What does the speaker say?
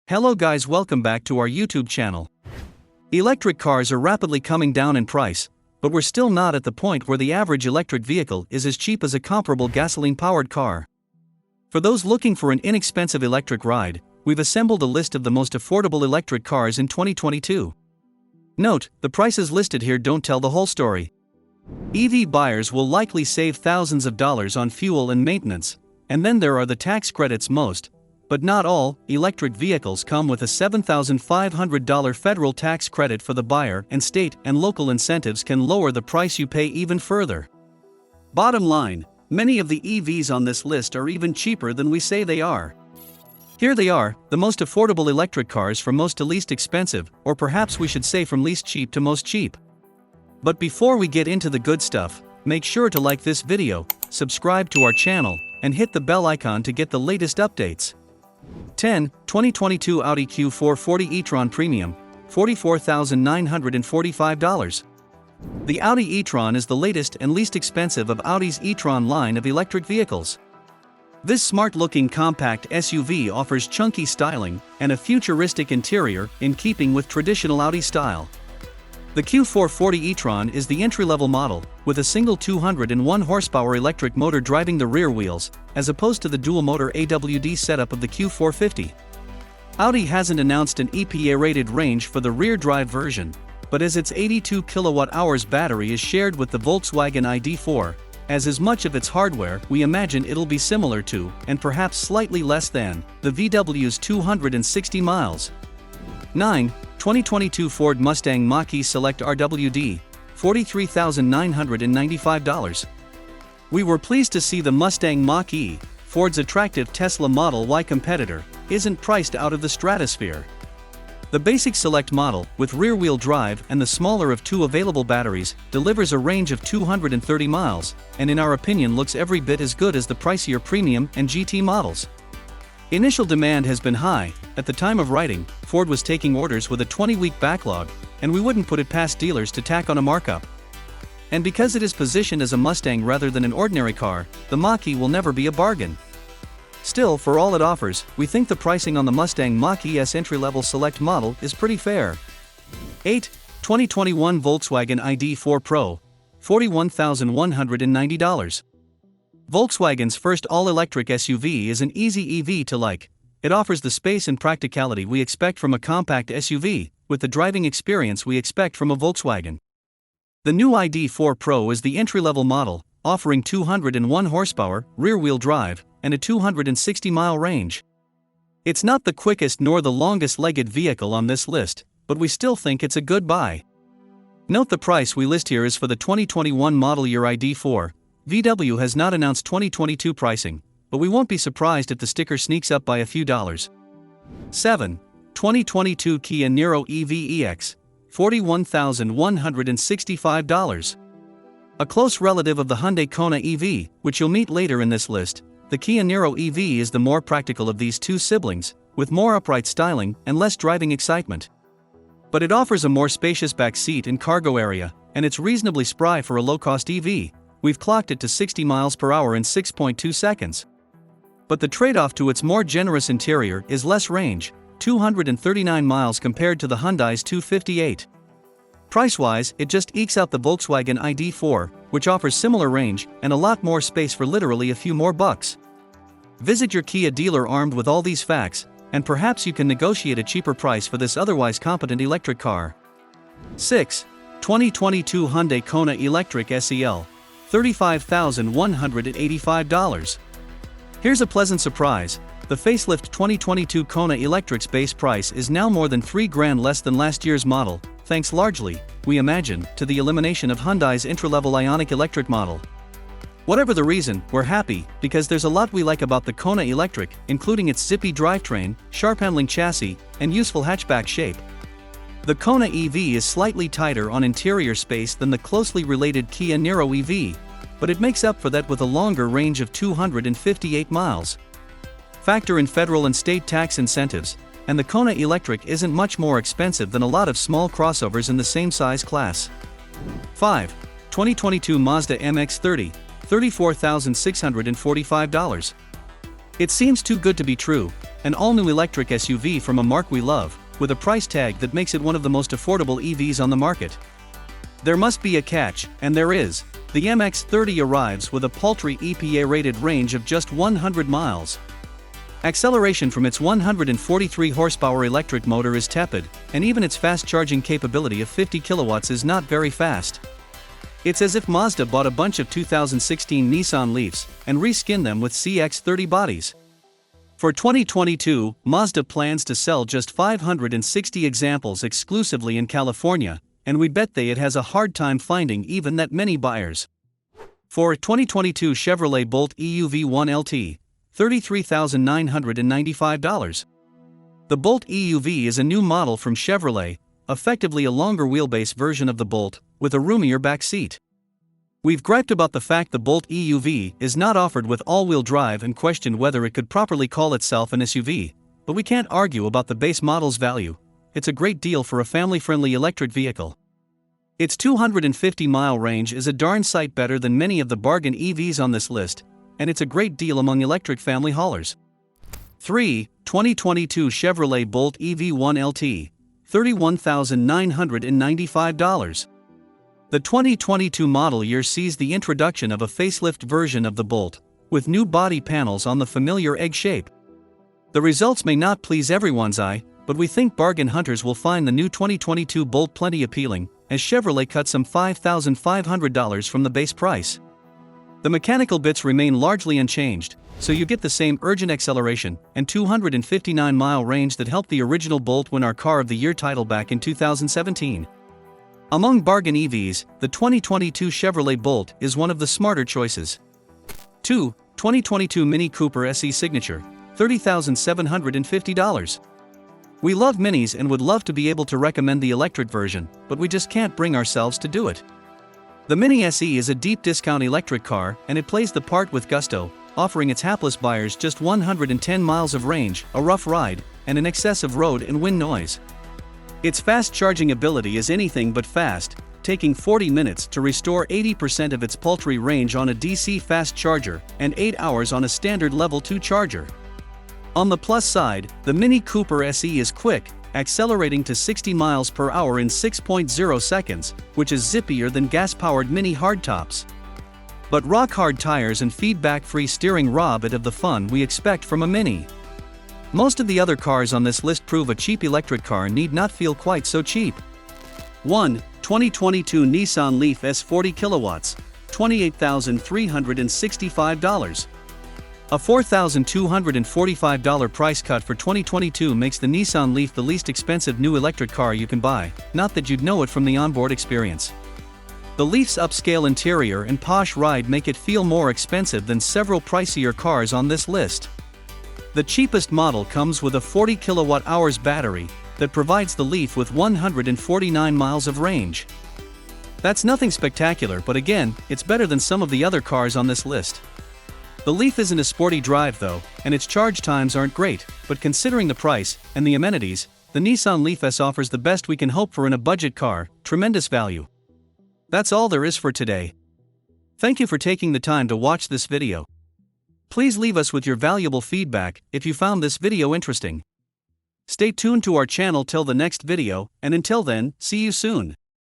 Hello guys, welcome back to our YouTube channel. Electric cars are rapidly coming down in price, but we're still not at the point where the average electric vehicle is as cheap as a comparable gasoline-powered car. For those looking for an inexpensive electric ride, we've assembled a list of the most affordable electric cars in 2022. Note, the prices listed here don't tell the whole story. EV buyers will likely save thousands of dollars on fuel and maintenance, and then there are the tax credits. Most, but not all, electric vehicles come with a $7,500 federal tax credit for the buyer, and state and local incentives can lower the price you pay even further. Bottom line, many of the EVs on this list are even cheaper than we say they are. Here they are, the most affordable electric cars from most to least expensive, or perhaps we should say from least cheap to most cheap. But before we get into the good stuff, make sure to like this video, subscribe to our channel, and hit the bell icon to get the latest updates. 10. 2022 Audi Q4 40 e-tron Premium, $44,945. The Audi e-tron is the latest and least expensive of Audi's e-tron line of electric vehicles. This smart-looking compact SUV offers chunky styling and a futuristic interior in keeping with traditional Audi style. The Q4 40 e-tron is the entry-level model, with a single 201 horsepower electric motor driving the rear wheels, as opposed to the dual-motor AWD setup of the Q450. Audi hasn't announced an EPA-rated range for the rear-drive version, but as its 82 kWh battery is shared with the Volkswagen ID.4, as is much of its hardware, we imagine it'll be similar to, and perhaps slightly less than, the VW's 260 miles. 9. 2022 Ford Mustang Mach-E Select RWD, $43,995. We were pleased to see the Mustang Mach-E, Ford's attractive Tesla Model Y competitor, isn't priced out of the stratosphere. The basic Select model, with rear-wheel drive and the smaller of two available batteries, delivers a range of 230 miles, and in our opinion looks every bit as good as the pricier Premium and GT models. Initial demand has been high. At the time of writing, Ford was taking orders with a 20-week backlog, and we wouldn't put it past dealers to tack on a markup. And because it is positioned as a Mustang rather than an ordinary car, the Mach-E will never be a bargain. Still, for all it offers, we think the pricing on the Mustang Mach-E's entry-level Select model is pretty fair. 8. 2021 Volkswagen ID.4 Pro, $41,190. Volkswagen's first all-electric SUV is an easy EV to like. It offers the space and practicality we expect from a compact SUV, with the driving experience we expect from a Volkswagen. The new ID.4 Pro is the entry-level model, offering 201 horsepower, rear-wheel drive, and a 260-mile range. It's not the quickest nor the longest-legged vehicle on this list, but we still think it's a good buy. Note the price we list here is for the 2021 model year ID.4. VW has not announced 2022 pricing, but we won't be surprised if the sticker sneaks up by a few dollars. 7. 2022 Kia Niro EV EX, $41,165. A close relative of the Hyundai Kona EV, which you'll meet later in this list, the Kia Niro EV is the more practical of these two siblings, with more upright styling and less driving excitement. But it offers a more spacious back seat and cargo area, and it's reasonably spry for a low-cost EV. We've clocked it to 60 miles per hour in 6.2 seconds. But the trade-off to its more generous interior is less range, 239 miles compared to the Hyundai's 258. Price-wise, it just ekes out the Volkswagen ID.4, which offers similar range and a lot more space for literally a few more bucks. Visit your Kia dealer armed with all these facts, and perhaps you can negotiate a cheaper price for this otherwise competent electric car. 6. 2022 Hyundai Kona Electric SEL, $35,185. Here's a pleasant surprise. The facelift 2022 Kona Electric's base price is now more than $3,000 less than last year's model, thanks largely, we imagine, to the elimination of Hyundai's entry-level Ioniq electric model. Whatever the reason, we're happy, because there's a lot we like about the Kona Electric, including its zippy drivetrain, sharp-handling chassis, and useful hatchback shape. The Kona EV is slightly tighter on interior space than the closely related Kia Niro EV, but it makes up for that with a longer range of 258 miles. Factor in federal and state tax incentives, and the Kona Electric isn't much more expensive than a lot of small crossovers in the same size class. 5. 2022 Mazda MX-30, $34,645. It seems too good to be true, an all-new electric SUV from a marque we love, with a price tag that makes it one of the most affordable EVs on the market. There must be a catch, and there is. The MX-30 arrives with a paltry EPA-rated range of just 100 miles. Acceleration from its 143 horsepower electric motor is tepid, and even its fast charging capability of 50 kilowatts is not very fast. It's as if Mazda bought a bunch of 2016 Nissan Leafs and reskinned them with CX-30 bodies. For 2022, Mazda plans to sell just 560 examples exclusively in California, and we bet it has a hard time finding even that many buyers. For 2022 Chevrolet Bolt EUV1 LT, $33,995. The Bolt EUV is a new model from Chevrolet, effectively a longer wheelbase version of the Bolt, with a roomier back seat. We've griped about the fact the Bolt EUV is not offered with all-wheel drive and questioned whether it could properly call itself an SUV, but we can't argue about the base model's value. It's a great deal for a family-friendly electric vehicle. Its 250-mile range is a darn sight better than many of the bargain EVs on this list, and it's a great deal among electric family haulers. 3. 2022 Chevrolet Bolt EV1 LT, $31,995. The 2022 model year sees the introduction of a facelift version of the Bolt, with new body panels on the familiar egg shape. The results may not please everyone's eye, but we think bargain hunters will find the new 2022 Bolt plenty appealing, as Chevrolet cut some $5,500 from the base price. The mechanical bits remain largely unchanged, so you get the same urgent acceleration and 259-mile range that helped the original Bolt win our Car of the Year title back in 2017. Among bargain EVs, the 2022 Chevrolet Bolt is one of the smarter choices. 2. 2022 Mini Cooper SE Signature, $30,750. We love minis and would love to be able to recommend the electric version, but we just can't bring ourselves to do it. The Mini SE is a deep discount electric car, and it plays the part with gusto, offering its hapless buyers just 110 miles of range, a rough ride, and an excess of road and wind noise. Its fast charging ability is anything but fast, taking 40 minutes to restore 80% of its paltry range on a DC fast charger and 8 hours on a standard level 2 charger. On the plus side, the Mini Cooper SE is quick, accelerating to 60 miles per hour in 6.0 seconds, which is zippier than gas-powered mini hardtops. But rock-hard tires and feedback-free steering rob it of the fun we expect from a Mini. Most of the other cars on this list prove a cheap electric car need not feel quite so cheap. 1. 2022 Nissan Leaf S 40 kilowatts, $28,365. A $4,245 price cut for 2022 makes the Nissan Leaf the least expensive new electric car you can buy, not that you'd know it from the onboard experience. The Leaf's upscale interior and posh ride make it feel more expensive than several pricier cars on this list. The cheapest model comes with a 40 kilowatt-hours battery that provides the Leaf with 149 miles of range. That's nothing spectacular, but again, it's better than some of the other cars on this list. The Leaf isn't a sporty drive though, and its charge times aren't great, but considering the price and the amenities, the Nissan Leaf S offers the best we can hope for in a budget car, tremendous value. That's all there is for today. Thank you for taking the time to watch this video. Please leave us with your valuable feedback if you found this video interesting. Stay tuned to our channel till the next video, and until then, see you soon.